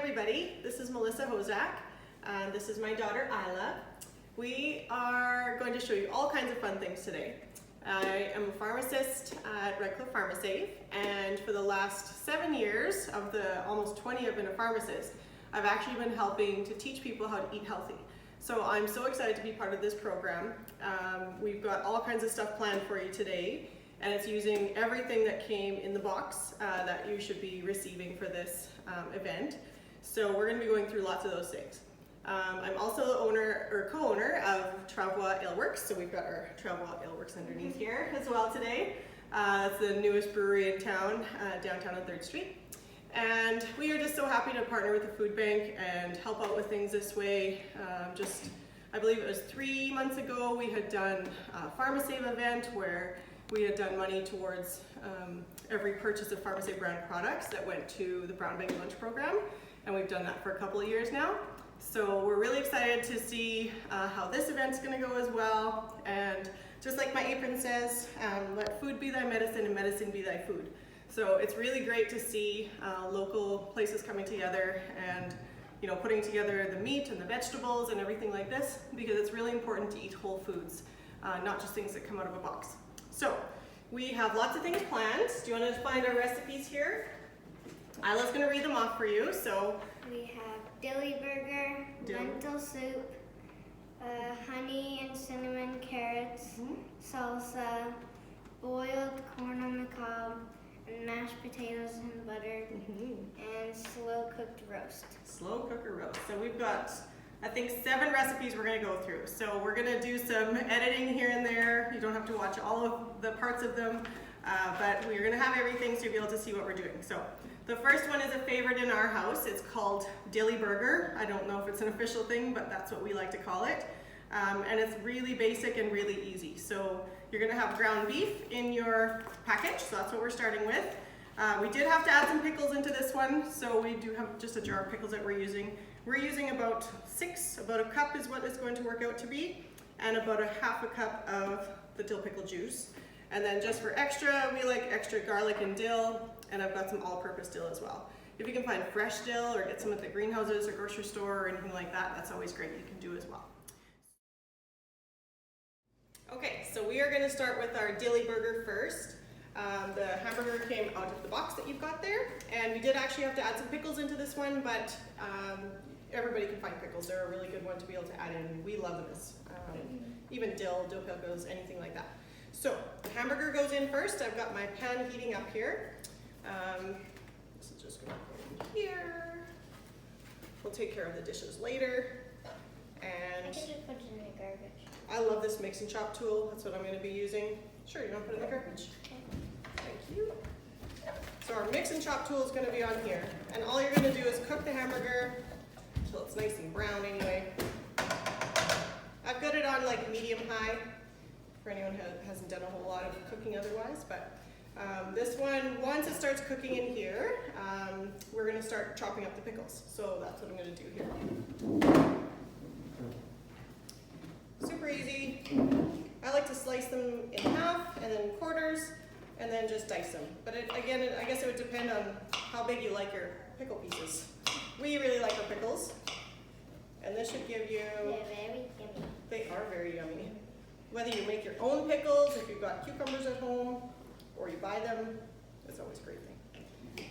everybody. This is Ila Hozack. This is my daughter Ila. We are going to show you all kinds of fun things today. I am a pharmacist at Red Cliff Pharmacy, and for the last 7 years of the almost 20 I've been a pharmacist, I've actually been helping to teach people how to eat healthy. So I'm so excited to be part of this program. We've got all kinds of stuff planned for you today, and it's using everything that came in the box that you should be receiving for this event. So we're going to be going through lots of those things. I'm also the owner or co-owner of Travois Ale Works, so we've got our Travois Ale Works underneath here as well today. It's the newest brewery in town, downtown on 3rd Street. And we are just so happy to partner with the food bank and help out with things this way. I believe it was 3 months ago, we had done a PharmaSave event where we had done money towards every purchase of PharmaSave brand products that went to the Brown Bag Lunch program. And we've done that for a couple of years now. So we're really excited to see how this event's gonna go as well. And just like my apron says, let food be thy medicine and medicine be thy food. So it's really great to see local places coming together and putting together the meat and the vegetables and everything like this, because it's really important to eat whole foods, not just things that come out of a box. So we have lots of things planned. Do you want to find our recipes here? Ila's going to read them off for you. So we have dilly burger, lentil soup, honey and cinnamon carrots, salsa, boiled corn on the cob, and mashed potatoes and butter, and slow cooked roast. Slow cooker roast. So we've got, I think, 7 recipes we're going to go through. So we're going to do some editing here and there. You don't have to watch all of the parts of them, but we're going to have everything so you'll be able to see what we're doing. So the first one is a favorite in our house. It's called dilly burger. I don't know if it's an official thing, but that's what we like to call it. And it's really basic and really easy. So you're going to have ground beef in your package, so that's what we're starting with. We did have to add some pickles into this one, so we do have just a jar of pickles that we're using. We're using about 6, about a cup is what it's going to work out to be, and about a half a cup of the dill pickle juice. And then just for extra, we like extra garlic and dill, and I've got some all-purpose dill as well. If you can find fresh dill or get some at the greenhouses or grocery store or anything like that, that's always great, you can do as well. Okay, so we are going to start with our dilly burger first. The hamburger came out of the box that you've got there, and we did actually have to add some pickles into this one, but everybody can find pickles. They're a really good one to be able to add in. We love them as even dill pickles, anything like that. So the hamburger goes in first. I've got my pan heating up here. This is just going to go in here. We'll take care of the dishes later. And I can just put it in the garbage. I love this mix and chop tool. That's what I'm going to be using. Sure, you want to put it in the garbage? Okay. Thank you. So our mix and chop tool is going to be on here. And all you're going to do is cook the hamburger until it's nice and brown anyway. I've got it on like medium high for anyone who hasn't done a whole lot of cooking otherwise. But this one, once it starts cooking in here, we're going to start chopping up the pickles. So that's what I'm going to do here. Super easy. I like to slice them in half and then quarters and then just dice them. But again, I guess it would depend on how big you like your pickle pieces. We really like our pickles. And this should give you... They're very yummy. They are very yummy. Whether you make your own pickles, if you've got cucumbers at home, or you buy them, it's always a great thing.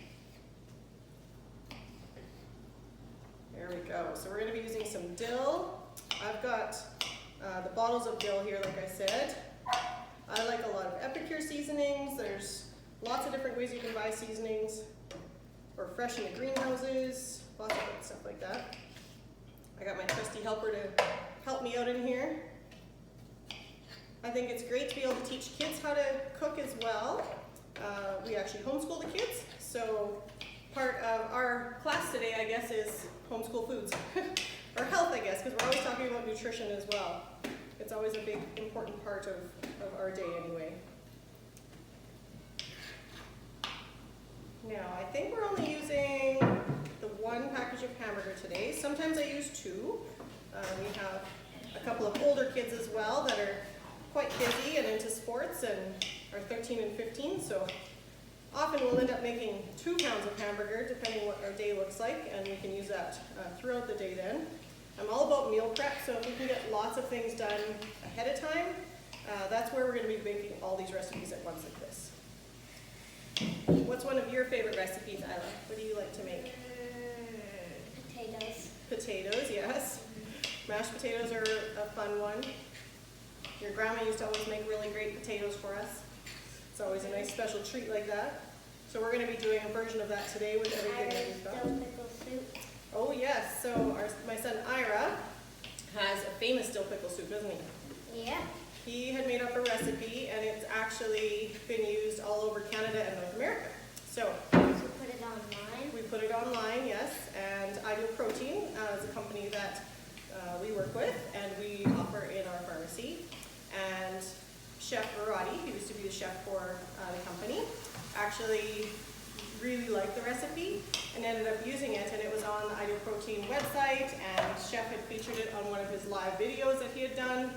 There we go. So we're going to be using some dill. I've got the bottles of dill here, like I said. I like a lot of Epicure seasonings. There's lots of different ways you can buy seasonings, or fresh in the greenhouses, lots of stuff like that. I got my trusty helper to help me out in here. I think it's great to be able to teach kids how to cook as well. We actually homeschool the kids, so part of our class today, I guess, is homeschool foods. Or health, I guess, because we're always talking about nutrition as well. It's always a big, important part of our day anyway. Now, I think we're only using the 1 package of hamburger today. Sometimes I use 2. We have a couple of older kids as well that are quite busy and into sports and are 13 and 15, so Often we'll end up making 2 pounds of hamburger depending what our day looks like, and we can use that throughout the day then. I'm all about meal prep, so if we can get lots of things done ahead of time, that's where we're going to be making all these recipes at once like this. What's one of your favorite recipes, Ila? What do you like to make? Potatoes. Potatoes, yes. Mashed potatoes are a fun one. Your grandma used to always make really great potatoes for us. It's always a nice special treat like that. So we're going to be doing a version of that today with everything that we've got. Dill pickle soup. Oh yes, so my son Ira has a famous dill pickle soup, doesn't he? Yeah. He had made up a recipe and it's actually been used all over Canada and North America. So So put it online. we put it online, yes, and Ideal Protein is a company that we work with and we offer in our pharmacy. And Chef Barati, who used to be the chef for the company, actually really liked the recipe and ended up using it, and it was on the Ideal Protein website, and Chef had featured it on one of his live videos that he had done,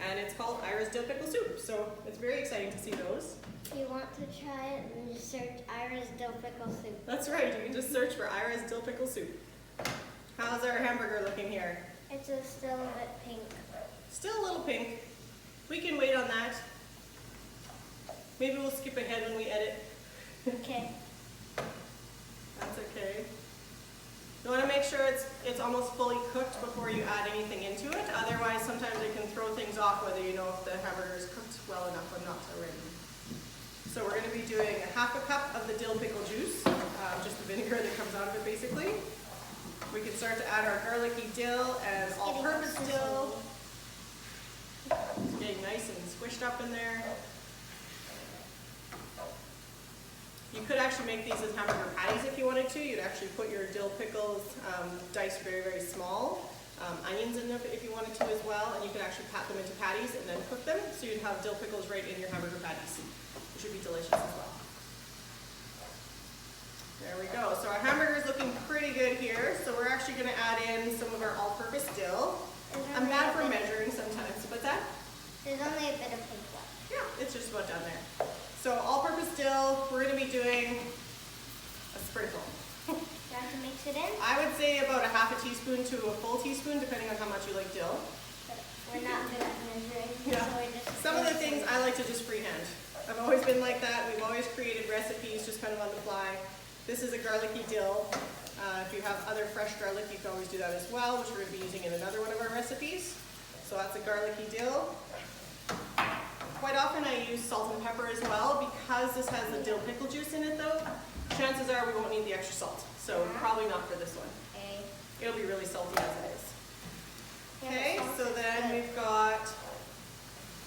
and it's called Ira's Dill Pickle Soup. So it's very exciting to see those. If you want to try it, then just search Ira's Dill Pickle Soup. That's right, you can just search for Ira's Dill Pickle Soup. How's our hamburger looking here? It's still a bit pink. Still a little pink. We can wait on that. Maybe we'll skip ahead when we edit. Okay. That's okay. You want to make sure it's almost fully cooked before you add anything into it. Otherwise, sometimes it can throw things off whether you know if the hamburger is cooked well enough or not already. So we're going to be doing a ½ cup of the dill pickle juice, just the vinegar that comes out of it basically. We can start to add our garlicky dill and all-purpose dill. It's getting nice and squished up in there. You could actually make these as hamburger patties if you wanted to. You'd actually put your dill pickles diced very, very small. Onions in them if you wanted to as well, and you could actually pat them into patties and then cook them. So you'd have dill pickles right in your hamburger patties, which would be delicious as well. There we go. So our hamburger is looking pretty good here. So we're actually going to add in some of our all-purpose dill. I'm bad for measuring sometimes, but There's only a bit of pink left. yeah, it's just about done there. So all-purpose dill, we're going to be doing a sprinkle. Do you want to mix it in? I would say about a ½ teaspoon to a full teaspoon, depending on how much you like dill. But we're not good at measuring. Yeah. So we're just Some of the things I like to just freehand. I've always been like that. We've always created recipes just kind of on the fly. This is a garlicky dill. If you have other fresh garlic, you can always do that as well, which we're going to be using in another one of our recipes. So that's a garlicky dill. Quite often I use salt and pepper as well. Because this has the dill pickle juice in it though, chances are we won't need the extra salt. So probably not for this one. Okay. It'll be really salty as it is. Yeah, Okay, the so sauce is then good. we've got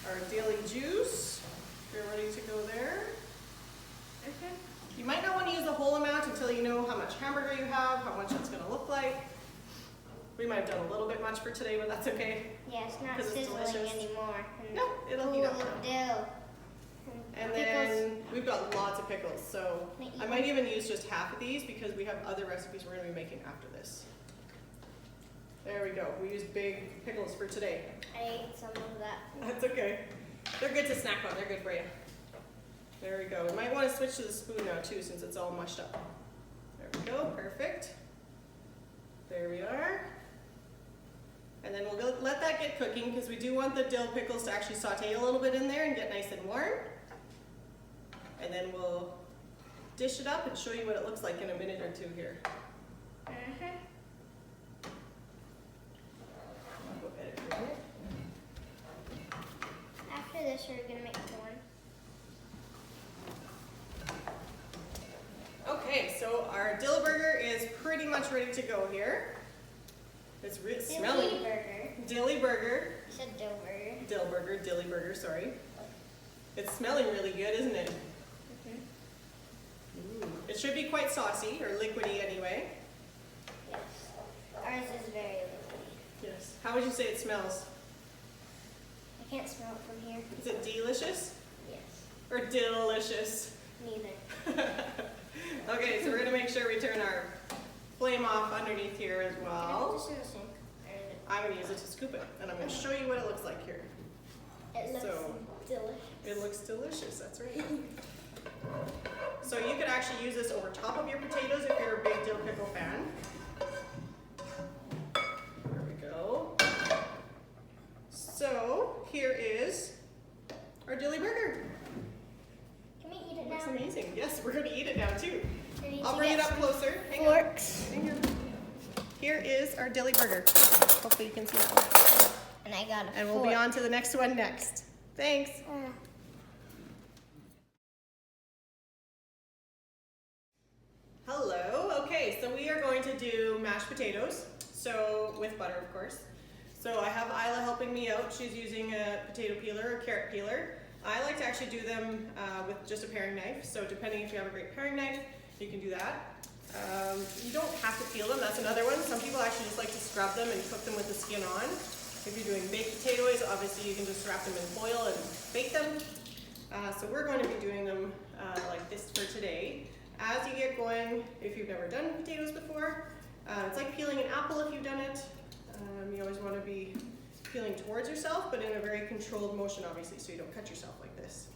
our dilly juice. You're ready to go there. Okay. You might not want to use the whole amount until you know how much hamburger you have, how much it's going to look like. We might have done a little bit much for today, but that's okay. Yeah, it's not 'Cause it's sizzling delicious. anymore. And No, it'll heat up full now. of dill. And pickles. then we've got lots of pickles, so I might even use just half of these because we have other recipes we're going to be making after this. There we go. We used big pickles for today. I ate some of that. That's okay. They're good to snack on. They're good for you. There we go. We might want to switch to the spoon now too since it's all mushed up. There we go. Perfect. There we are. And then we'll let that get cooking because we do want the dill pickles to actually saute a little bit in there and get nice and warm. And then we'll dish it up and show you what it looks like in a minute or two here. I'll go edit for a minute. After this, we're gonna make corn. Okay, so our dill burger is pretty much ready to go here. It's smelling. Dilly burger. Dilly burger. You said dill burger. Dill burger, dilly burger, sorry. It's smelling really good, isn't it? Ooh. It should be quite saucy, or liquidy anyway. Yes. Ours is very liquidy. Yes. How would you say it smells? I can't smell it from here. Is it delicious? Yes. Or delicious? Neither. Okay, so we're gonna make sure we turn our flame off underneath here as Can I put well. this in the sink? I'm gonna use it to scoop it, and I'm gonna show you what it looks like here. It looks So, delicious. It looks delicious, that's right. So you could actually use this over top of your potatoes if you're a big dill pickle fan. There we go. So here is our dilly burger. Can we eat it Looks now? amazing. Yes, we're going to eat it now too. I need I'll to bring it get up some closer. Hang on. forks. Hang on. Here is our dilly burger. Hopefully you can see that one. And I got a And fork. we'll be on to the next one next. Thanks. Hello. Okay, so we are going to do mashed potatoes. So with butter, of course. So I have Ila helping me out. She's using a potato peeler, a carrot peeler. I like to actually do them with just a paring knife. So depending if you have a great paring knife, you can do that. You don't have to peel them, that's another one. Some people actually just like to scrub them and cook them with the skin on. If you're doing baked potatoes, obviously you can just wrap them in foil and bake them. So we're going to be doing them like this for today. As you get going, if you've never done potatoes before, it's like peeling an apple if you've done it. You always want to be peeling towards yourself, but in a very controlled motion, obviously, so you don't cut yourself like this.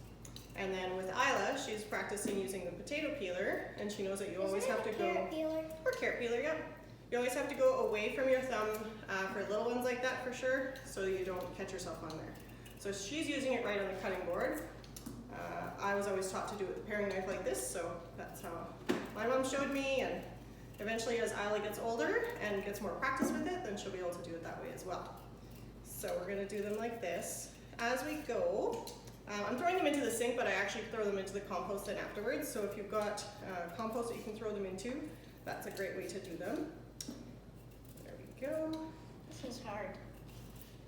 And then with Ila, she's practicing using the potato peeler, and she knows that you always have to go. Carrot peeler? Or carrot peeler, yeah. You always have to go away from your thumb for little ones like that for sure, so you don't catch yourself on there. So she's using it right on the cutting board. I was always taught to do it with a paring knife like this, so that's how my mom showed me, and eventually as Ila gets older and gets more practice with it, then she'll be able to do it that way as well. So we're gonna do them like this. As we go, I'm throwing them into the sink, but I actually throw them into the compost then afterwards. So if you've got compost that you can throw them into, that's a great way to do them. There we go. This is hard.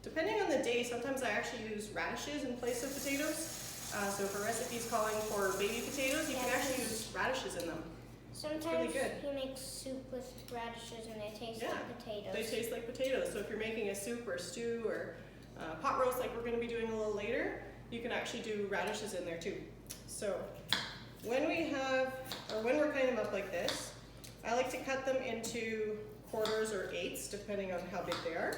Depending on the day, sometimes I actually use radishes in place of potatoes. So for recipes calling for baby potatoes, you can actually use radishes in them. Sometimes really good. you make soup with radishes and they taste Yeah, like potatoes. They taste like potatoes. So if you're making a soup or stew or pot roast like we're going to be doing a little later, you can actually do radishes in there too. So when we're cutting them up like this, I like to cut them into quarters or eighths depending on how big they are.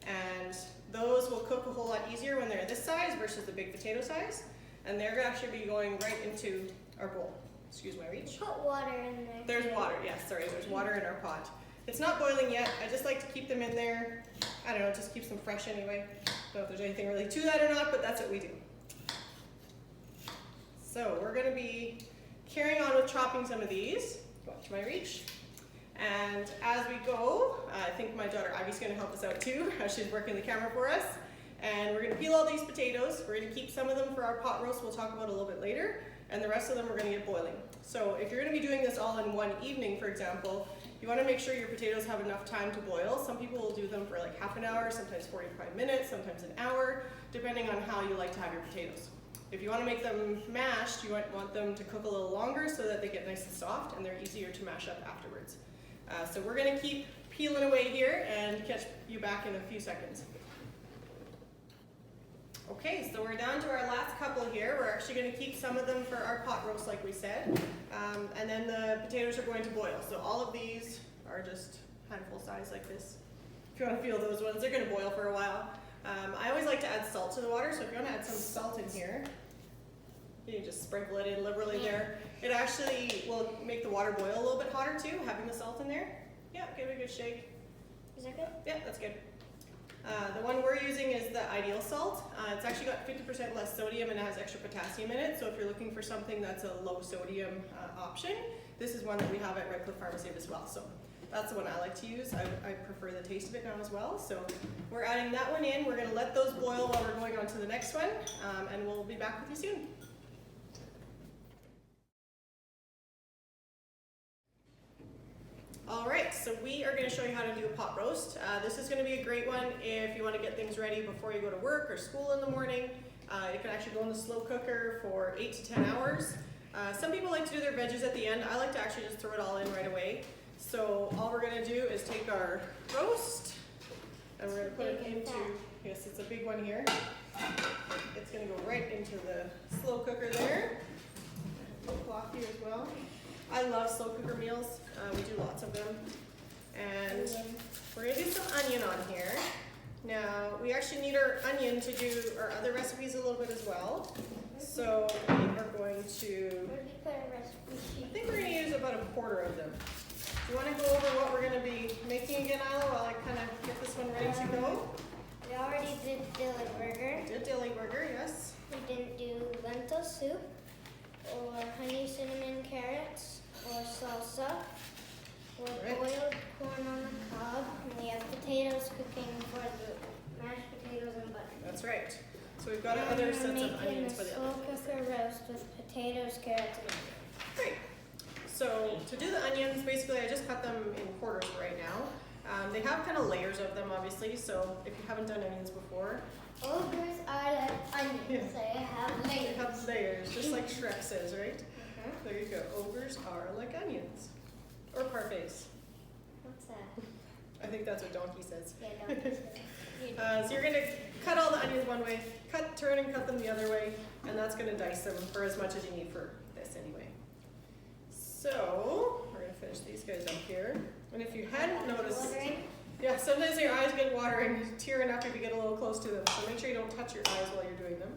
And those will cook a whole lot easier when they're this size versus the big potato size. And they're going to actually be going right into our bowl. Excuse my reach. Put water in there. There's water, yes, sorry, there's water in our pot. It's not boiling yet. I just like to keep them in there. I don't know, it just keeps them fresh anyway. Don't know if there's anything really to that or not, but that's what we do. So we're going to be carrying on with chopping some of these. Watch my reach. And as we go, I think my daughter Ivy's going to help us out too. She's working the camera for us. And we're going to peel all these potatoes. We're going to keep some of them for our pot roast we'll talk about a little bit later. And the rest of them we're going to get boiling. So if you're going to be doing this all in one evening, for example, you want to make sure your potatoes have enough time to boil. Some people will do them for like half an hour, sometimes 45 minutes, sometimes an hour, depending on how you like to have your potatoes. If you want to make them mashed, you might want them to cook a little longer so that they get nice and soft and they're easier to mash up afterwards. So we're going to keep peeling away here and catch you back in a few seconds. Okay, so we're down to our last couple here. We're actually going to keep some of them for our pot roast like we said. And then the potatoes are going to boil. So all of these are just handful size like this. If you want to feel those ones, they're going to boil for a while. I always like to add salt to the water, so if you want to add some salt in here, you can just sprinkle it in liberally there. It actually will make the water boil a little bit hotter too, having the salt in there. Yeah, give it a good shake. Is that good? Yeah, that's good. The one we're using is the ideal salt. It's actually got 50% less sodium and it has extra potassium in it, so if you're looking for something that's a low sodium option, this is one that we have at Red Cliff Pharmacy as well. So that's the one I like to use. I prefer the taste of it now as well. So we're adding that one in. We're going to let those boil while we're going on to the next one, and we'll be back with you soon. Alright, so we are going to show you how to do a pot roast. This is going to be a great one if you want to get things ready before you go to work or school in the morning. It can actually go in the slow cooker for 8 to 10 hours. Some people like to do their veggies at the end. I like to actually just throw it all in right away. So all we're going to do is take our roast and we're going to put it into, yes, it's a big one here. It's going to go right into the slow cooker there. Cloth here as well. I love slow cooker meals. We do lots of them. And we're going to do some onion on here. Now, we actually need our onion to do our other recipes a little bit as well. So we are going to, Where did you put a recipe I sheet? think we're going to use about a quarter of them. Do you want to go over what we're going to be making again, Ila, while I kind of get this one ready to go? We already did dilly burger. We did dilly burger, yes. We didn't do lentil soup, or honey cinnamon carrots, or salsa, or Right. boiled corn on the cob, and we have potatoes cooking for the mashed potatoes and butter. That's right. So we've got our other sets of onions for the slow other things. cooker roast with potatoes, carrots, and onions. Great. So to do the onions, basically I just cut them in quarters right now. They have kind of layers of them, obviously, so if you haven't done onions before, Ogres are like onions. They have they layers. have layers, just like Shrek says, right? Uh-huh. There you go. Ogres are like onions. Or parfaits. What's that? I think that's what Donkey says. Yeah, don't you say. You do. So you're going to cut all the onions one way, turn and cut them the other way, and that's going to dice them for as much as you need for this anyway. So we're going to finish these guys up here. And if you hadn't noticed, Watering. yeah, sometimes your eyes get watering, tearing up if you get a little close to them. So make sure you don't touch your eyes while you're doing them.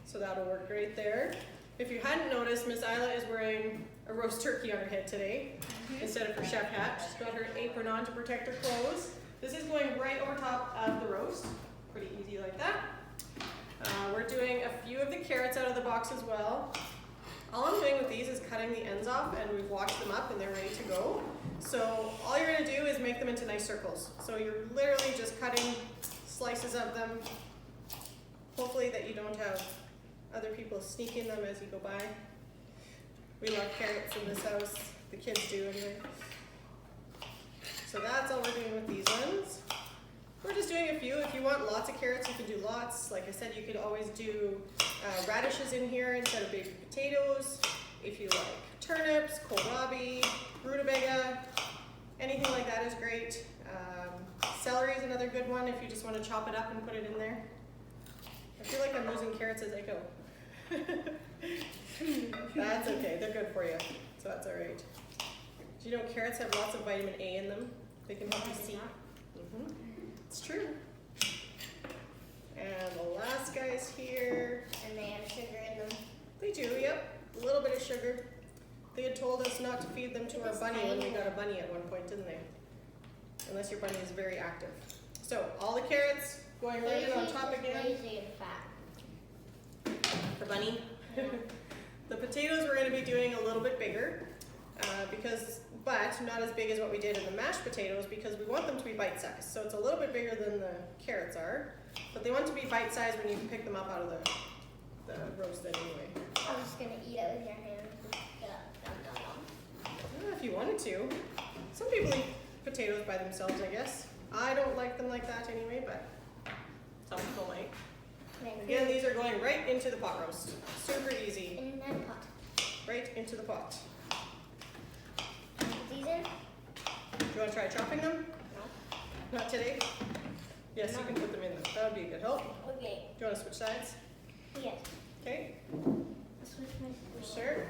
So that'll work great there. If you hadn't noticed, Miss Ila is wearing a roast turkey on her head today instead of her chef hat. She's got her apron on to protect her clothes. This is going right over top of the roast. Pretty easy like that. We're doing a few of the carrots out of the box as well. All I'm doing with these is cutting the ends off, and we've washed them up and they're ready to go. So all you're going to do is make them into nice circles. So you're literally just cutting slices of them. Hopefully that you don't have other people sneaking them as you go by. We love carrots in this house. The kids do anyway. So that's all we're doing with these ones. We're just doing a few. If you want lots of carrots, you can do lots. Like I said, you could always do radishes in here instead of baby potatoes. If you like turnips, kohlrabi, rutabaga, anything like that is great. Celery is another good one if you just want to chop it up and put it in there. I feel like I'm losing carrots as I go. That's okay, they're good for you, so that's all right. Do you know carrots have lots of vitamin A in them? They can help you see. It's true. And the last guys here. And they have sugar in them. They do, yep. A little bit of sugar. They had told us not to feed them to our bunny when we got a bunny at one point, didn't they? Unless your bunny is very active. So all the carrots going right in on top again. Lazy and fat. For bunny. The potatoes we're going to be doing a little bit bigger, but not as big as what we did in the mashed potatoes because we want them to be bite-sized. So it's a little bit bigger than the carrots are, but they want to be bite-sized when you can pick them up out of the roast anyway. I'm just gonna eat it with your hands. If you wanted to. Some people eat potatoes by themselves, I guess. I don't like them like that anyway, but some people might. Again, these are going right into the pot roast. Super easy. In that pot. Right into the pot. Put these in? Do you want to try chopping them? No. Not today? Yes, you can put them in there. That would be a good help. Okay. Do you want to switch sides? Yes. Okay. Switch my spoon. Sure.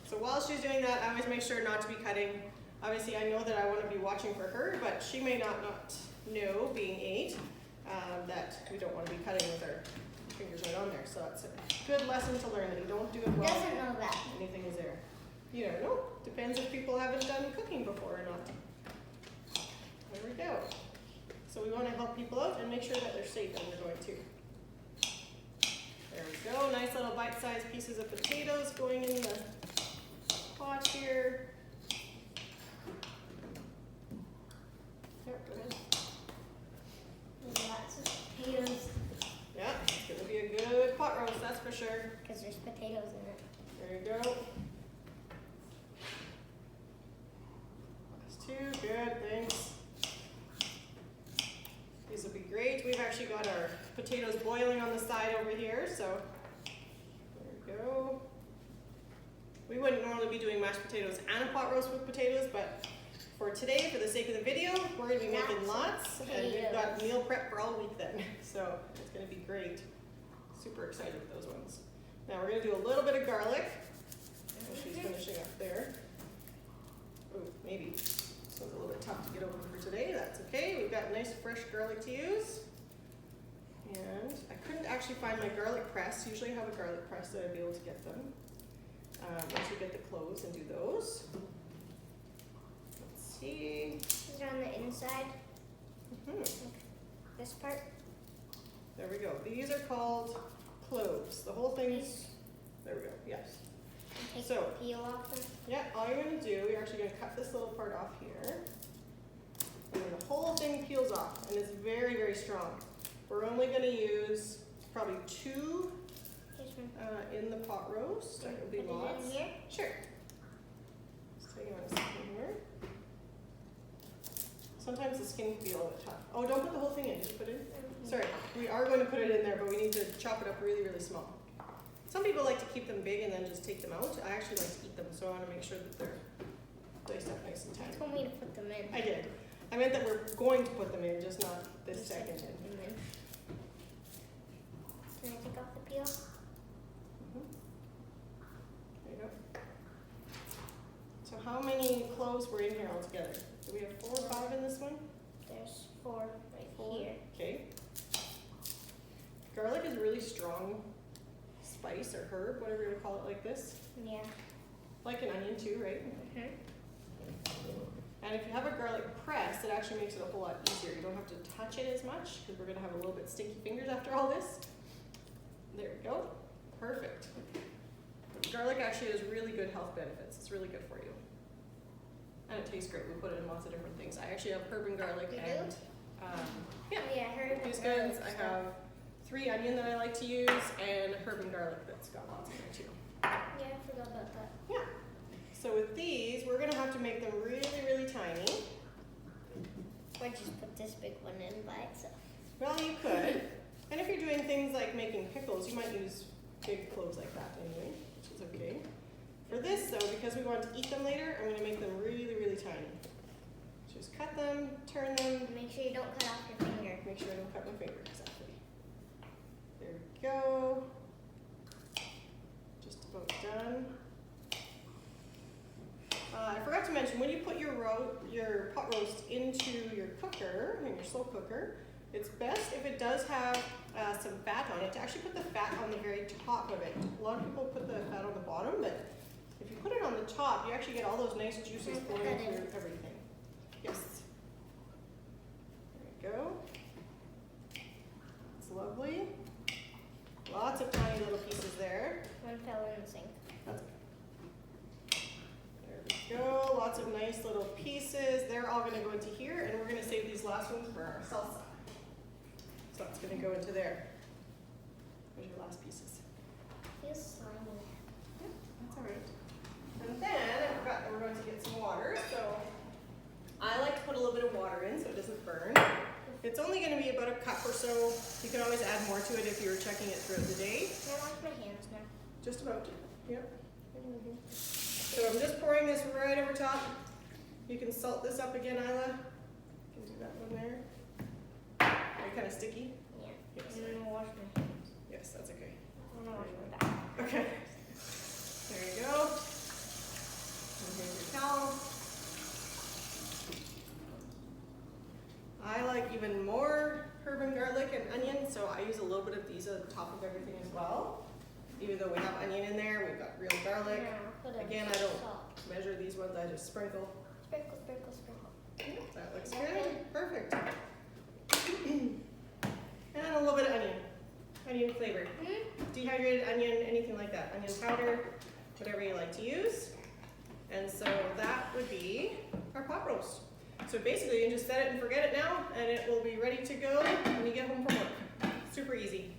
So while she's doing that, I always make sure not to be cutting. Obviously, I know that I want to be watching for her, but she may not know, being 8, that we don't want to be cutting with our fingers right on there. So it's a good lesson to learn that you don't do it well. Doesn't know that. Anything is there. You never know. Depends if people haven't done cooking before or not. There we go. So we want to help people out and make sure that they're safe when they're going to. There we go. Nice little bite-sized pieces of potatoes going in the pot here. Yep, go ahead. Lots of potatoes. Yeah, it's going to be a good pot roast, that's for sure. Because there's potatoes in it. There you go. Last 2, good, thanks. These will be great. We've actually got our potatoes boiling on the side over here, so there we go. We wouldn't normally be doing mashed potatoes and a pot roast with potatoes, but for today, for the sake of the video, we're going to be making lots, and we've got meal prep for all week then, so it's going to be great. Super excited with those ones. Now we're going to do a little bit of garlic. And she's finishing up there. Oh, maybe this one's a little bit tough to get open for today. That's okay. We've got nice fresh garlic to use. And I couldn't actually find my garlic press. Usually I have a garlic press that I'd be able to get them. Once you get the cloves and do those. Let's see. Is it on the inside? This part? There we go. These are called cloves. The whole thing's, there we go, yes. Take So, the peel off them? yeah, all you're gonna do, you're actually gonna cut this little part off here. And then the whole thing peels off, and it's very, very strong. We're only gonna use probably 2 in the pot roast. That would be Put lots. it in here? Sure. Just take one second here. Sometimes the skin can be a little bit tough. Oh, don't put the whole thing in. Just put it in. Sorry, we are going to put it in there, but we need to chop it up really, really small. Some people like to keep them big and then just take them out. I actually like to eat them, so I want to make sure that they're diced up nice and You tiny. told me to put them in. I did. I meant that we're going to put them in, just not this second. Can I take off the peel? There you go. So how many cloves were in here altogether? Do we have 4 or 5 in this one? There's 4 right 4. here. Okay. Garlic is a really strong spice or herb, whatever you want to call it, like this. Yeah. Like an onion too, right? And if you have a garlic press, it actually makes it a whole lot easier. You don't have to touch it as much because we're going to have a little bit stinky fingers after all this. There we go. Perfect. Garlic actually has really good health benefits. It's really good for you. And it tastes great. We put it in lots of different things. I actually have herb and garlic You and do? yeah, Yeah, herb and these garlic guys. I stuff. have 3 onion that I like to use and herb and garlic that's got lots in there too. Yeah, I forgot about that. Yeah. So with these, we're gonna have to make them really, really tiny. Or just put this big one in by itself. Well, you could. And if you're doing things like making pickles, you might use big cloves like that anyway, which is okay. For this though, because we want to eat them later, I'm gonna make them really, really tiny. Just cut them, turn them. Make sure you don't cut off your finger. Make sure I don't cut my finger, exactly. There we go. Just about done. I forgot to mention, when you put your pot roast into your cooker, in your slow cooker, it's best if it does have some fat on it, to actually put the fat on the very top of it. A lot of people put the fat on the bottom, but if you put it on the top, you actually get all those nice juices flowing through everything. Yes. There we go. It's lovely. Lots of tiny little pieces there. One fell in the sink. That's okay. There we go. Lots of nice little pieces. They're all going to go into here, and we're going to save these last ones for our salsa. So that's going to go into there. There's your last pieces. Feels slimy. Yeah, that's all right. And then I forgot that we're going to get some water. So I like to put a little bit of water in so it doesn't burn. It's only going to be about a cup or so. You can always add more to it if you were checking it throughout the day. Can I wash my hands now? Just about. Yep. So I'm just pouring this right over top. You can salt this up again, Isla. You can do that one there. Are you kind of sticky? Yeah. Yes. And then I'll wash my hands. Yes, that's okay. I'm gonna wash my back. Okay. There you go. And here's your towel. I like even more herb and garlic and onion, so I use a little bit of these on top of everything as well. Even though we have onion in there, we've got real garlic. Yeah, put a Again, I don't salt. measure these ones, I just sprinkle. Sprinkle, sprinkle, sprinkle. That looks Okay. good. Perfect. And a little bit of onion. Onion flavored. Dehydrated onion, anything like that. Onion powder, whatever you like to use. And so that would be our pot roast. So basically you can just set it and forget it now, and it will be ready to go when you get home from work. Super easy.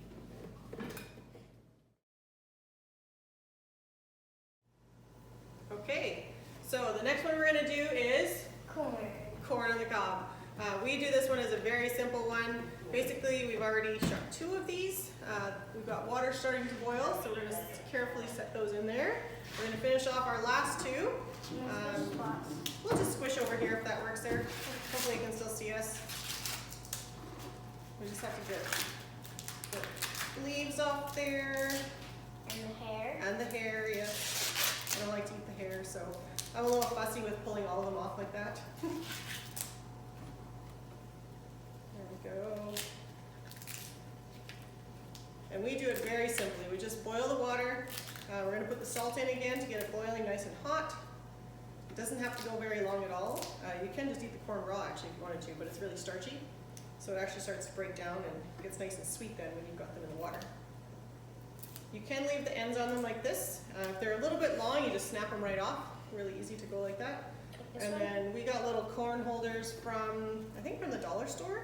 Okay, so the next one we're gonna do is corn on the cob. We do this one as a very simple one. Basically, we've already shot 2 of these. We've got water starting to boil, so we're going to carefully set those in there. We're going to finish off our last 2. We'll just squish over here if that works there. Hopefully you can still see us. We just have to get the leaves off there. And the hair. And the hair, yes. I don't like to eat the hair, so I'm a little fussy with pulling all of them off like that. There we go. we do it very simply. We just boil the water. We're gonna put the salt in again to get it boiling nice and hot. It doesn't have to go very long at all. You can just eat the corn raw actually if you wanted to, but it's really starchy. So it actually starts to break down and gets nice and sweet then when you've got them in the water. You can leave the ends on them like this. If they're a little bit long, you just snap them right off. Really easy to go like that. And then we got little corn holders from, I think from the dollar store.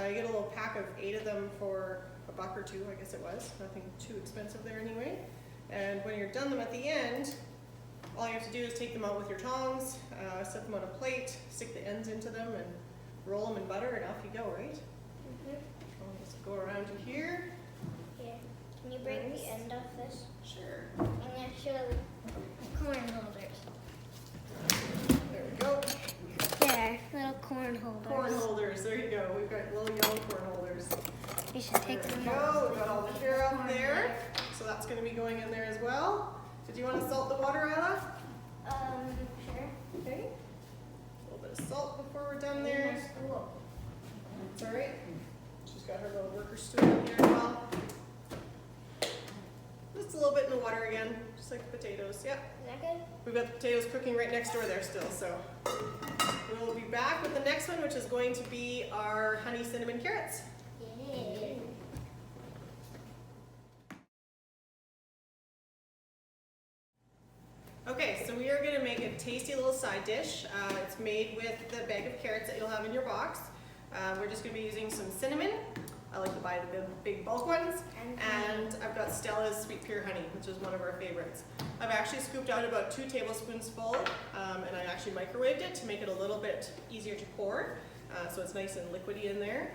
You get a little pack of 8 of them for $1 or $2, I guess it was. Nothing too expensive there anyway. And when you're done them at the end, all you have to do is take them out with your tongs, set them on a plate, stick the ends into them, and roll them in butter, and off you go, right? I'll just go around to here. Yeah. Can you break Nice. the end off this? Sure. And then show corn holders. There we go. There, little corn holders. Corn holders, there you go. We've got little yellow corn holders. You should take There we them out. go. We've got all the hair out there. So that's going to be going in there as well. Did you want to salt the water, Ila? Sure. Okay. A little bit of salt before we're done there. It's all right. She's got her little worker stool in here as well. Just a little bit in the water again, just like the potatoes. Yep. Is that good? We've got the potatoes cooking right next door there still, so we'll be back with the next one, which is going to be our honey cinnamon carrots. Yeah. Okay, so we are going to make a tasty little side dish. It's made with the bag of carrots that you'll have in your box. We're just going to be using some cinnamon. I like to buy the big bulk ones. And I've got Stella's sweet pure honey, which is one of our favorites. I've actually scooped out about 2 tablespoons full, and I actually microwaved it to make it a little bit easier to pour. So it's nice and liquidy in there.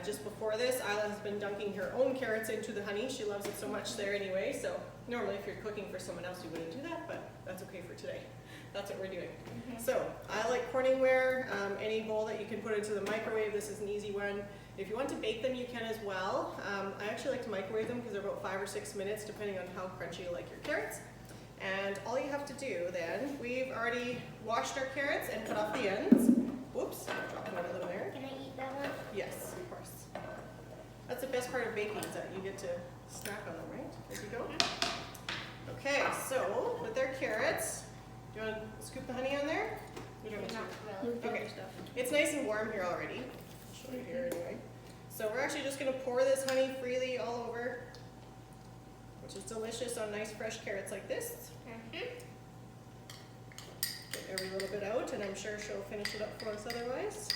Just before this, Ila has been dunking her own carrots into the honey. She loves it so much there anyway. So normally if you're cooking for someone else, you wouldn't do that, but that's okay for today. That's what we're doing. So I like Corningware, any bowl that you can put into the microwave. This is an easy one. If you want to bake them, you can as well. I actually like to microwave them because they're about 5 or 6 minutes, depending on how crunchy you like your carrots. And all you have to do then, we've already washed our carrots and cut off the ends. Whoops, I dropped one of them there. Can I eat that one? Yes, of course. That's the best part of baking is that you get to snack on them, right? There you go. Okay, so with our carrots, do you want to scoop the honey on there? You don't need to. Not really. Okay, it's nice and warm here already. I'll show you here anyway. So we're actually just going to pour this honey freely all over, which is delicious on nice fresh carrots like this. Get every little bit out, and I'm sure she'll finish it up for us otherwise.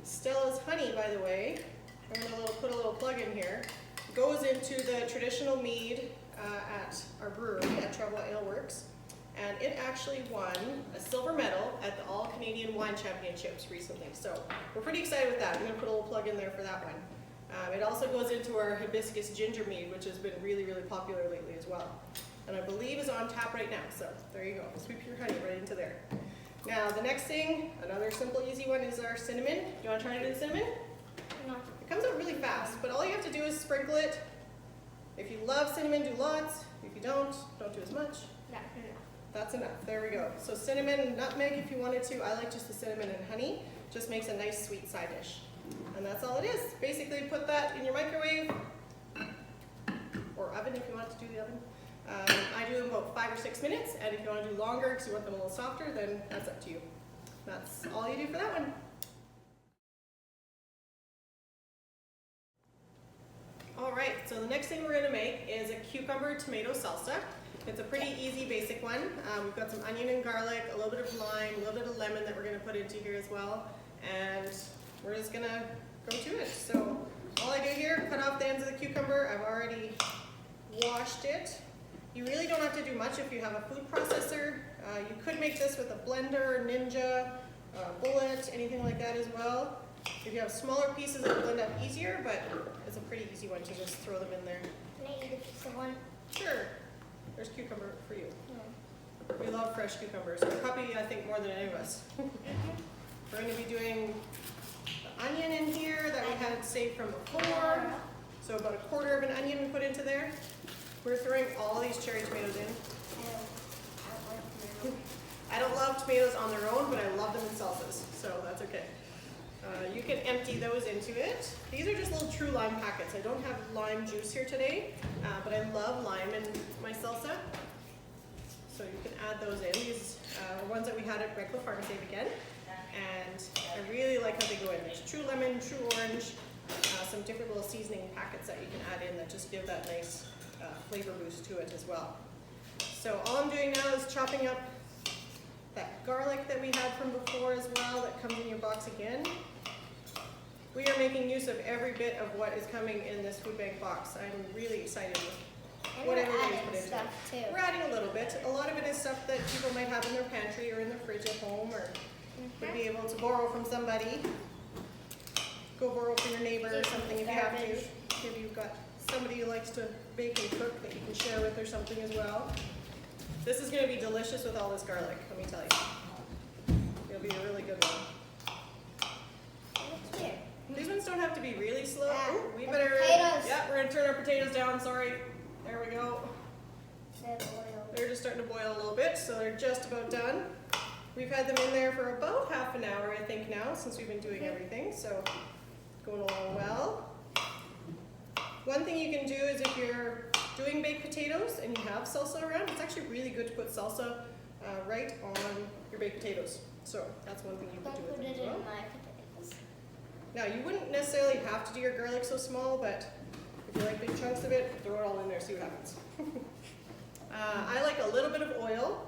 Stella's honey, by the way, I'm going to put a little plug in here, goes into the traditional mead at our brewery at Trouble Ale Works. And it actually won a silver medal at the All Canadian Wine Championships recently. So we're pretty excited with that. I'm going to put a little plug in there for that one. It also goes into our hibiscus ginger mead, which has been really, really popular lately as well. And I believe is on tap right now. So there you go. Sweep your honey right into there. Now the next thing, another simple, easy one is our cinnamon. Do you want to try to do the cinnamon? No. It comes out really fast, but all you have to do is sprinkle it. If you love cinnamon, do lots. If you don't do as much. That's enough. That's enough. There we go. So cinnamon and nutmeg if you wanted to. I like just the cinnamon and honey. Just makes a nice sweet side dish. And that's all it is. Basically put that in your microwave or oven if you want to do the oven. I do them about 5 or 6 minutes, and if you want to do longer because you want them a little softer, then that's up to you. That's all you do for that one. All right, so the next thing we're going to make is a cucumber tomato salsa. It's a pretty easy, basic one. We've got some onion and garlic, a little bit of lime, a little bit of lemon that we're going to put into here as well. And we're just going to go to it. So all I do here, cut off the ends of the cucumber. I've already washed it. You really don't have to do much if you have a food processor. You could make this with a blender, Ninja, Bullet, anything like that as well. If you have smaller pieces, it'll blend up easier, but it's a pretty easy one to just throw them in there. Can I eat a piece of one? Sure. There's cucumber for you. No. We love fresh cucumbers. Probably, I think, more than any of us. We're going to be doing the onion in here that we had saved from before. So about 1/4 of an onion we put into there. We're throwing all these cherry tomatoes in. I don't love tomatoes on their own, but I love them in salsas, so that's okay. You can empty those into it. These are just little true lime packets. I don't have lime juice here today, but I love lime in my salsa. So you can add those in. These are ones that we had at Red Cliff Farm Save again. And I really like how they go in. There's true lemon, true orange, some different little seasoning packets that you can add in that just give that nice flavor boost to it as well. So all I'm doing now is chopping up that garlic that we had from before as well that comes in your box again. We are making use of every bit of what is coming in this food bank box. I'm really excited with what everybody's put into it. We're adding a little bit. A lot of it is stuff that people might have in their pantry or in their fridge at home, or would be able to borrow from somebody. Go borrow from your neighbor or something if you have to. Maybe you've got somebody who likes to bake and cook that you can share with or something as well. This is going to be delicious with all this garlic, let me tell you. It'll be a really good one. These ones don't have to be really slow. Ooh, we better. Potatoes. Yeah, we're going to turn our potatoes down, sorry. There we go. They're just starting to boil a little bit, so they're just about done. We've had them in there for about half an hour, I think, now, since we've been doing everything, so going along well. One thing you can do is if you're doing baked potatoes and you have salsa around, it's actually really good to put salsa right on your baked potatoes. So that's one thing you can do with it as well. Now you wouldn't necessarily have to do your garlic so small, but if you like big chunks of it, throw it all in there, see what happens. I like a little bit of oil.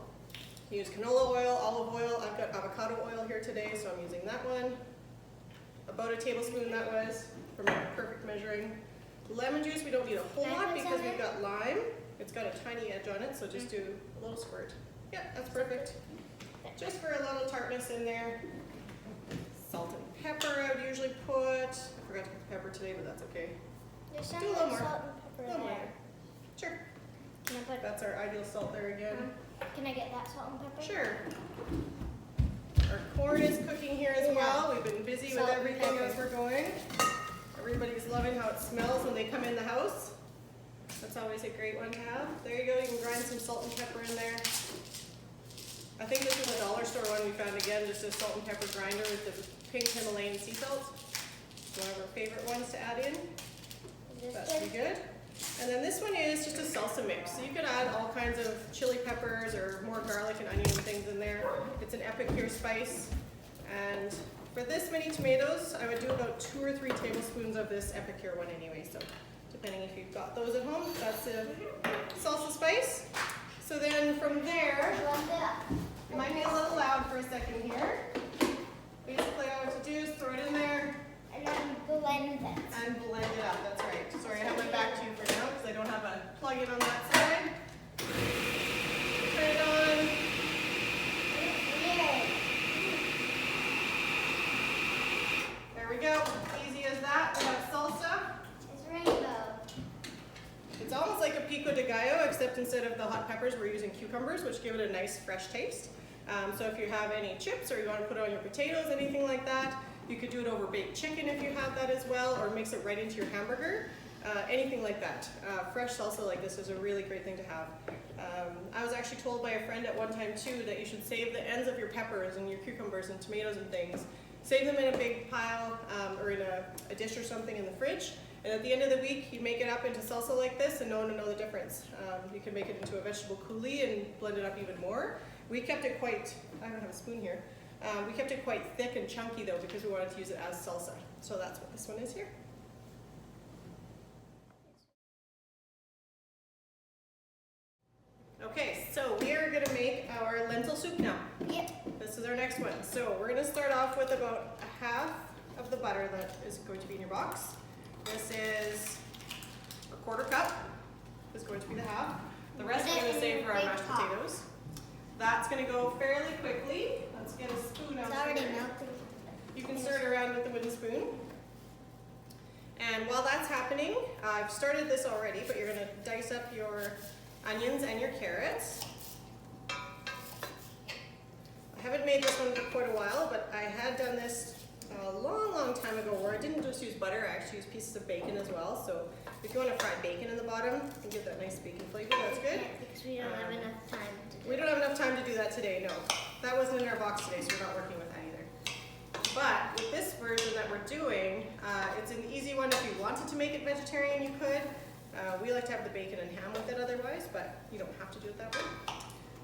Use canola oil, olive oil. I've got avocado oil here today, so I'm using that one. About a tablespoon that was for my perfect measuring. Lemon juice, we don't need a whole lot because we've got lime. It's got a tiny edge on it, so just do a little squirt. Yeah, that's perfect. Just for a little tartness in there. Salt and pepper I would usually put. I forgot to put pepper today, but that's okay. There's some Do a little more. salt and pepper there. Sure. Can I put? That's our ideal salt there again. Can I get that salt and pepper? Sure. Our corn is cooking here as well. We've been busy with everything as we're going. Everybody's loving how it smells when they come in the house. That's always a great one to have. There you go, you can grind some salt and pepper in there. I think this is a dollar store one we found again, just a salt and pepper grinder with the pink Himalayan sea salt. It's one of our favorite ones to add in. That should be good. And then this one is just a salsa mix. So you could add all kinds of chili peppers or more garlic and onion and things in there. It's an epicure spice. And for this many tomatoes, I would do about 2 or 3 tablespoons of this epicure one anyway. So depending if you've got those at home, that's a salsa spice. So then from there, it might be a little loud for a second here. Basically all I have to do is throw it in there. And then blend it. And blend it up, that's right. Sorry, I have my back to you for now because I don't have a plug-in on that side. Turn it on. There we go, easy as that. We have salsa. It's rainbow. It's almost like a pico de gallo, except instead of the hot peppers, we're using cucumbers, which give it a nice fresh taste. So if you have any chips or you want to put it on your potatoes, anything like that, you could do it over baked chicken if you have that as well, or mix it right into your hamburger. Anything like that. Fresh salsa like this is a really great thing to have. I was actually told by a friend at one time too that you should save the ends of your peppers and your cucumbers and tomatoes and things. Save them in a big pile or in a dish or something in the fridge. And at the end of the week, you make it up into salsa like this and no one will know the difference. You can make it into a vegetable coulis and blend it up even more. We kept it quite, I don't have a spoon here. We kept it quite thick and chunky though because we wanted to use it as salsa. So that's what this one is here. Okay, so we are going to make our lentil soup now. Yep. This is our next one. So we're going to start off with about a half of the butter that is going to be in your box. This is a 1/4 cup. Is going to be the half. The rest we're going to save for our mashed potatoes. That's going to go fairly quickly. Let's get a spoon out It's already here. melted. You can stir it around with the wooden spoon. And while that's happening, I've started this already, but you're going to dice up your onions and your carrots. I haven't made this one for quite a while, but I had done this a long time ago where I didn't just use butter, I actually used pieces of bacon as well. So if you want to fry bacon in the bottom and give that nice bacon flavor, that's good. Because we don't have enough time to do We don't have enough time to do that today, no. That wasn't in our box today, so we're not working with that either. But with this version that we're doing. It's an easy one. If you wanted to make it vegetarian, you could. We like to have the bacon and ham with it otherwise, but you don't have to do it that way.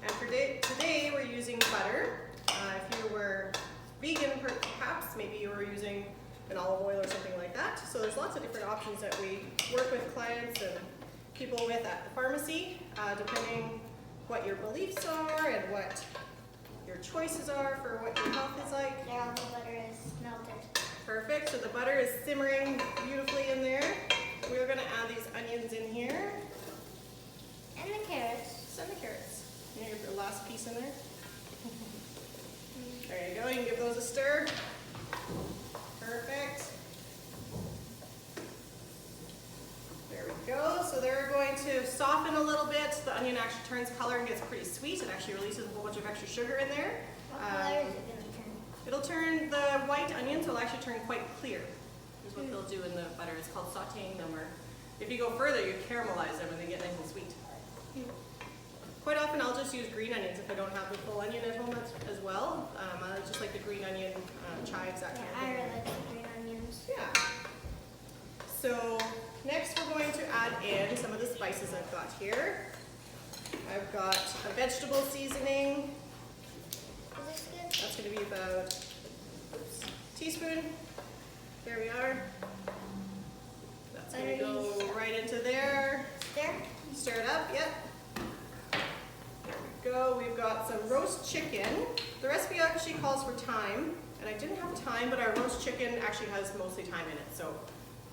And for today we're using butter. If you were vegan, perhaps, maybe you were using an olive oil or something like that. So there's lots of different options that we work with clients and people with at the pharmacy, depending what your beliefs are and what your choices are for what your health is like. There, all the butter is melted. Perfect, so the butter is simmering beautifully in there. We're gonna add these onions in here. And the carrots. Send the carrots. You know your last piece in there? There you go, you can give those a stir. Perfect. There we go, so they're going to soften a little bit. The onion actually turns color and gets pretty sweet. It actually releases a whole bunch of extra sugar in there. What color is it going to turn? It'll turn, the white onions will actually turn quite clear. Is what they'll do in the butter. It's called sauteing them, or if you go further, you caramelize them and they get nice and sweet. Quite often I'll just use green onions if I don't have the full onion at home as well. I just like the green onion chives, that kind of thing. I really like the green onions. Yeah. So next we're going to add in some of the spices I've got here. I've got a vegetable seasoning. Is this good? That's going to be about a teaspoon. There we are. That's going to go right into there. Stir. Stir it up, yep. There we go. We've got some roast chicken. The recipe actually calls for thyme, and I didn't have thyme, but our roast chicken actually has mostly thyme in it. So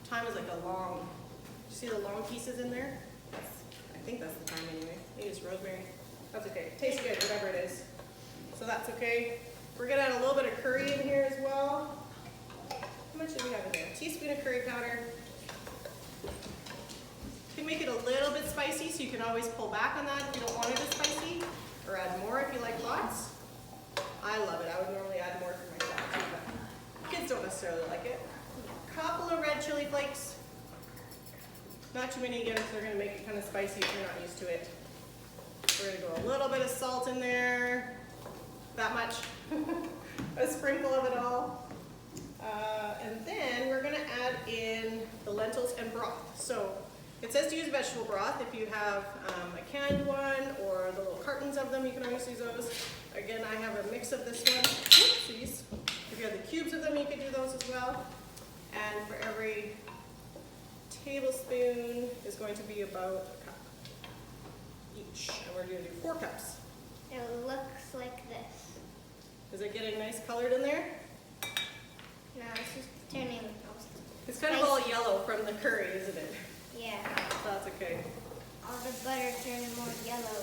thyme is like a long, you see the long pieces in there? I think that's the thyme anyway. Maybe it's rosemary. That's okay. Tastes good, whatever it is. So that's okay. We're gonna add a little bit of curry in here as well. How much do we have in there? A teaspoon of curry powder. You can make it a little bit spicy, so you can always pull back on that if you don't want it as spicy, or add more if you like lots. I love it. I would normally add more for myself too, but kids don't necessarily like it. A couple of red chili flakes. Not too many again, because they're going to make it kind of spicy if you're not used to it. We're going to go a little bit of salt in there. That much. A sprinkle of it all. And then we're going to add in the lentils and broth. So it says to use vegetable broth. If you have a canned one or the little cartons of them, you can always use those. Again, I have a mix of this one. Oopsies. If you have the cubes of them, you can do those as well. And for every tablespoon is going to be about a cup each. And we're going to do 4 cups. It looks like this. Is it getting nice colored in there? No, it's just turning It's kind of all yellow from the curry, isn't it? Yeah. That's okay. All the butter turning more yellow.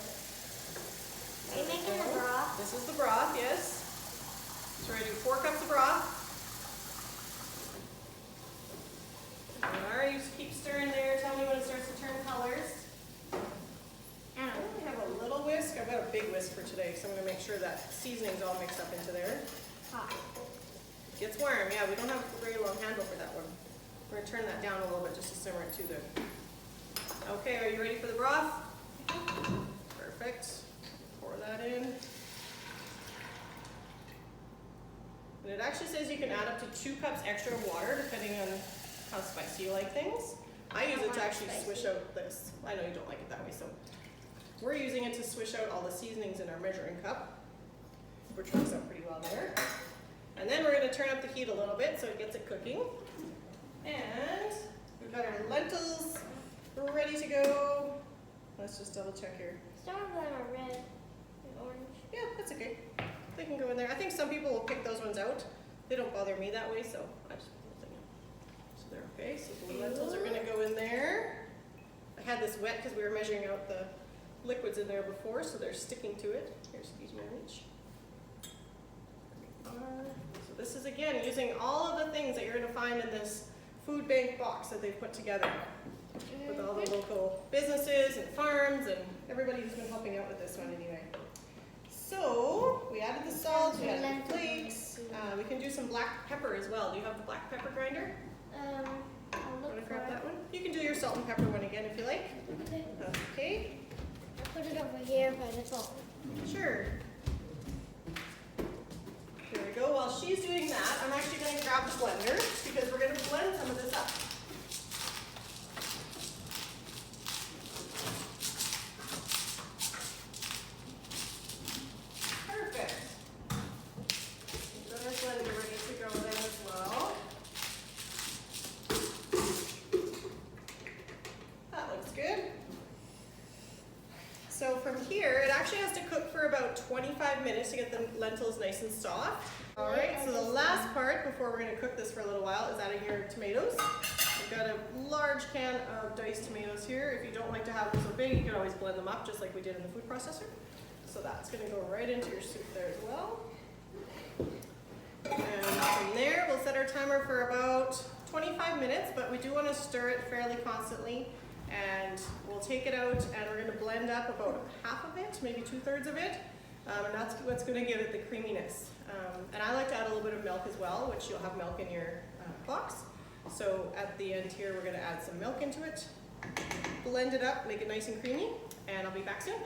Are you making the broth? This is the broth, yes. So we're going to do 4 cups of broth. Alright, you just keep stirring there. Tell me when it starts to turn colors. I don't I have a little whisk. I've got a big whisk for today, so I'm going to make sure that seasoning's all mixed up into there. hot. Gets warm, yeah, we don't have a very long handle for that one. We're going to turn that down a little bit just to simmer it too there. Okay, are you ready for the broth? Perfect. Pour that in. And it actually says you can add up to 2 cups extra of water depending on how spicy you like things. I use it to actually swish out this. I know you don't like it that way, so we're using it to swish out all the seasonings in our measuring cup, which works out pretty well there. And then we're going to turn up the heat a little bit so it gets it cooking. And we've got our lentils ready to go. Let's just double check here. Some of them are red and orange. Yeah, that's okay. They can go in there. I think some people will pick those ones out. They don't bother me that way, so I just put the thing in. So they're okay. So the lentils are going to go in there. I had this wet because we were measuring out the liquids in there before, so they're sticking to it. Here, excuse my reach. So this is, again, using all of the things that you're going to find in this food bank box that they've put together with all the local businesses and farms and everybody who's been helping out with this one anyway. So we added the salt, we added the flakes. We can do some black pepper as well. Do you have the black pepper grinder? I'll Want look to for grab it. that one? You can do your salt and pepper one again if you like. Okay. I'll put it over here by the phone. Sure. There we go. While she's doing that, I'm actually going to grab the blender because minutes to get the lentils nice and soft. All right, so the last part before we're going to cook this for a little while is adding your tomatoes. We've got a large can of diced tomatoes here. If you don't like to have them so big, you can always blend them up just like we did in the food processor. So that's going to go right into your soup there as well. And from there, we'll set our timer for about 25 minutes, but we do want to stir it fairly constantly. And we'll take it out and we're going to blend up about half of it, maybe 2/3 of it. And that's what's going to give it the creaminess. And I like to add a little bit of milk as well, which you'll have milk in your box. So at the end here, we're going to add some milk into it, blend it up, make it nice and creamy, and I'll be back soon.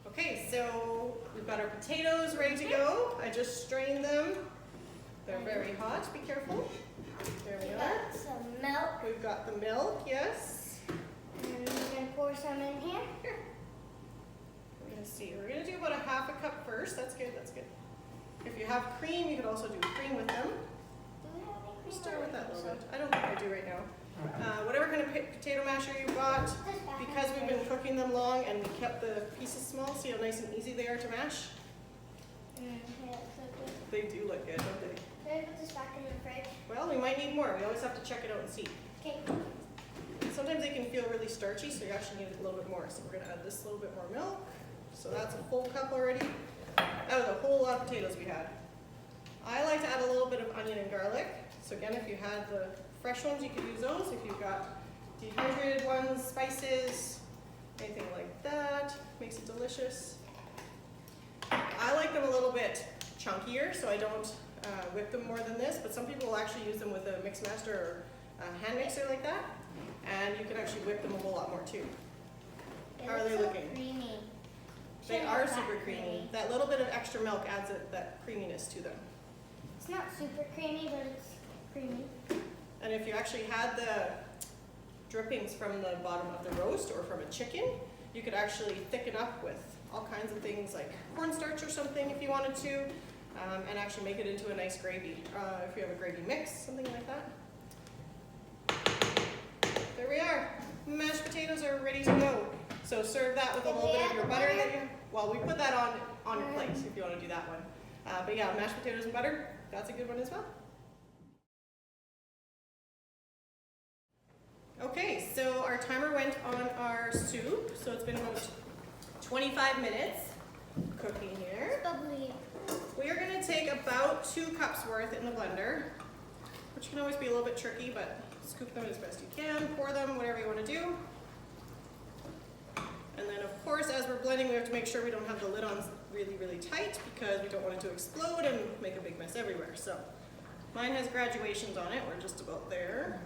Okay, so we've got our potatoes ready to go. I just strained them. They're very hot, be careful. There we are. Got some milk. We've got the milk, yes. And we're going to pour some in here. Here. We're going to see. We're going to do about 1/2 cup first. That's good, that's good. If you have cream, you could also do cream with them. Do we have any We'll cream? start with that a little bit. I don't think I do right now. Whatever kind of potato masher you've got, because we've been cooking them long and we kept the pieces small, see how nice and easy they are to mash? Yeah, so good. They do look good, don't they? Can I put this back in the fridge? Well, we might need more. We always have to check it out and see. Okay. Sometimes they can feel really starchy, so you actually need a little bit more. So we're going to add this little bit more milk. So that's a full cup already. That was a whole lot of potatoes we had. I like to add a little bit of onion and garlic. So again, if you had the fresh ones, you could use those. If you've got dehydrated ones, spices, anything like that, makes it delicious. I like them a little bit chunkier, so I don't whip them more than this, but some people will actually use them with a mix master or a hand mixer like that, and you can actually whip them a whole lot more too. How are they so looking? Creamy. They Shouldn't are have that super creamy. That little bit of extra milk adds that creaminess to them. It's not super creamy, but it's creamy. And if you actually had the drippings from the bottom of the roast or from a chicken, you could actually thicken up with all kinds of things like cornstarch or something if you wanted to, and actually make it into a nice gravy. If you have a gravy mix, something like that. There we are. Mashed potatoes are ready to go. So serve that with a little bit of your butter. Well, we put that on your plate if you want to do that one. But yeah, mashed potatoes and butter, that's a good one as well. Okay, so our timer went on our soup, so it's been about 25 minutes cooking here. Bubbly. We are going to take about 2 cups worth in the blender, which can always be a little bit tricky, but scoop them as best you can, pour them, whatever you want to do. And then of course, as we're blending, we have to make sure we don't have the lid on really, really tight because we don't want it to explode and make a big mess everywhere. So mine has graduations on it. We're just about there.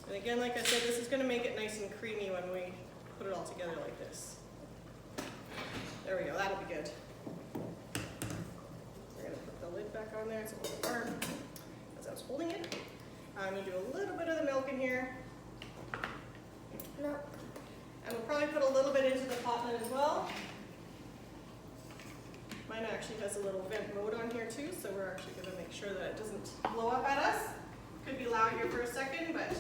And again, like I said, this is going to make it nice and creamy when we put it all together like this. There we go, that'll be good. We're going to put the lid back on there. It's a little warm as I was holding it. I'm going to do a little bit of the milk in here. Milk. And we'll probably put a little bit into the pot lid as well. Mine actually has a little vent mode on here too, so we're actually going to make sure that it doesn't blow up at us. Could be loud here for a second, but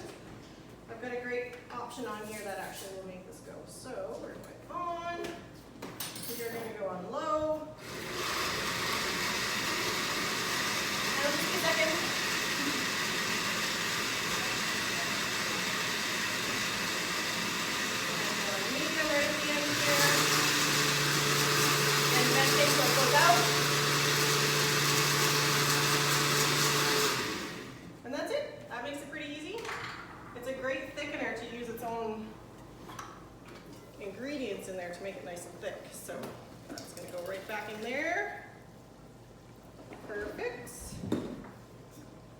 I've got a great option on here that actually will make this go. So we're going on. You're going to go on low. And it'll just be a second. Medium right at the end here. And then take what goes out. And that's it. That makes it pretty easy. It's a great thickener to use its own ingredients in there to make it nice and thick. So that's going to go right back in there. Perfect.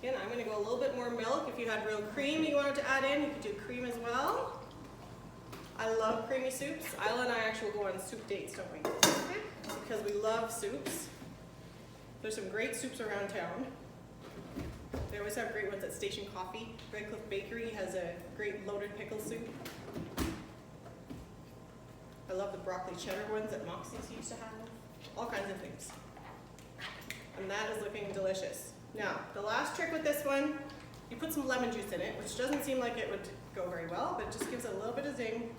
Again, I'm going to go a little bit more milk. If you had real cream you wanted to add in, you could do cream as well. I love creamy soups. Isla and I actually go on soup dates, don't we? Because we love soups. There's some great soups around town. They always have great ones at Station Coffee. Redcliffe Bakery has a great loaded pickle soup. I love the broccoli cheddar ones that Moxie's used to have. All kinds of things. And that is looking delicious. Now, the last trick with this one, you put some lemon juice in it, which doesn't seem like it would go very well, but it just gives it a little bit of zing.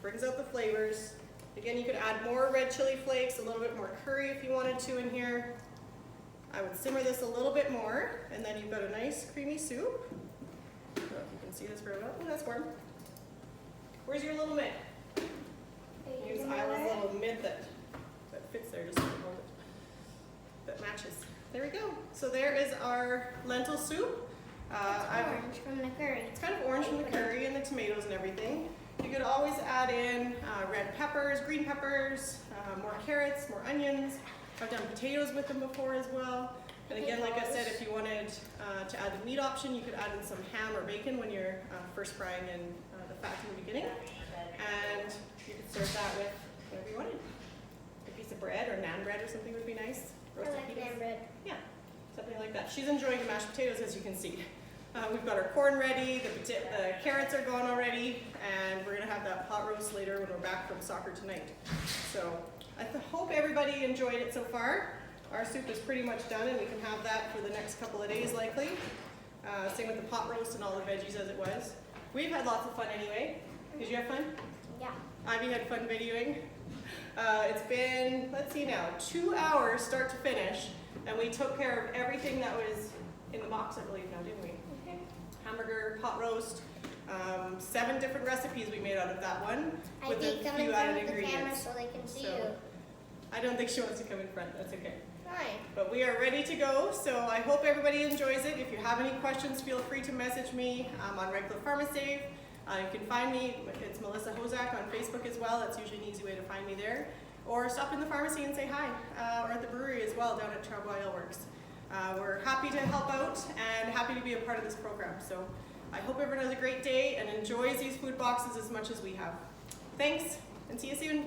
brings out the flavors. Again, you could add more red chili flakes, a little bit more curry if you wanted to in here. I would simmer this a little bit more, and then you've got a nice creamy soup. I don't know if you can see this very well. Oh, that's warm. Where's your little mitt? Here's Isla's little mitt that fits there just a moment. That matches. There we go. So there is our lentil soup. It's orange from the curry. It's kind of orange from the curry and the tomatoes and everything. You could always add in red peppers, green peppers, more carrots, more onions. I've done potatoes with them before as well. And again, like I said, if you wanted to add the meat option, you could add in some ham or bacon when you're first frying in the fat in the beginning. And you could serve that with whatever you wanted. A piece of bread or naan bread or something would be nice. I like naan bread. Yeah, something like that. She's enjoying the mashed potatoes, as you can see. We've got our corn ready, the carrots are gone already, and we're gonna have that pot roast later when we're back from soccer tonight. So I hope everybody enjoyed it so far. Our soup is pretty much done, and we can have that for the next couple of days likely. Same with the pot roast and all the veggies as it was. We've had lots of fun anyway. Did you have fun? Yeah. Ivy had fun videoing. It's been, let's see now, 2 hours start to finish, and we took care of everything that was in the box, I believe now, didn't we? Okay. Hamburger, pot roast, 7 different recipes we made out of that one with a few added ingredients. So they can see you. I don't think she wants to come in front, that's okay. Fine. But we are ready to go, so I hope everybody enjoys it. If you have any questions, feel free to message me on Red Cliff PharmaSave. You can find me, it's Ila Hozack on Facebook as well. That's usually an easy way to find me there. Or stop in the pharmacy and say hi, or at the brewery as well down at Charbois Ale Works. We're happy to help out and happy to be a part of this program. So I hope everyone has a great day and enjoys these food boxes as much as we have. Thanks, and see you soon.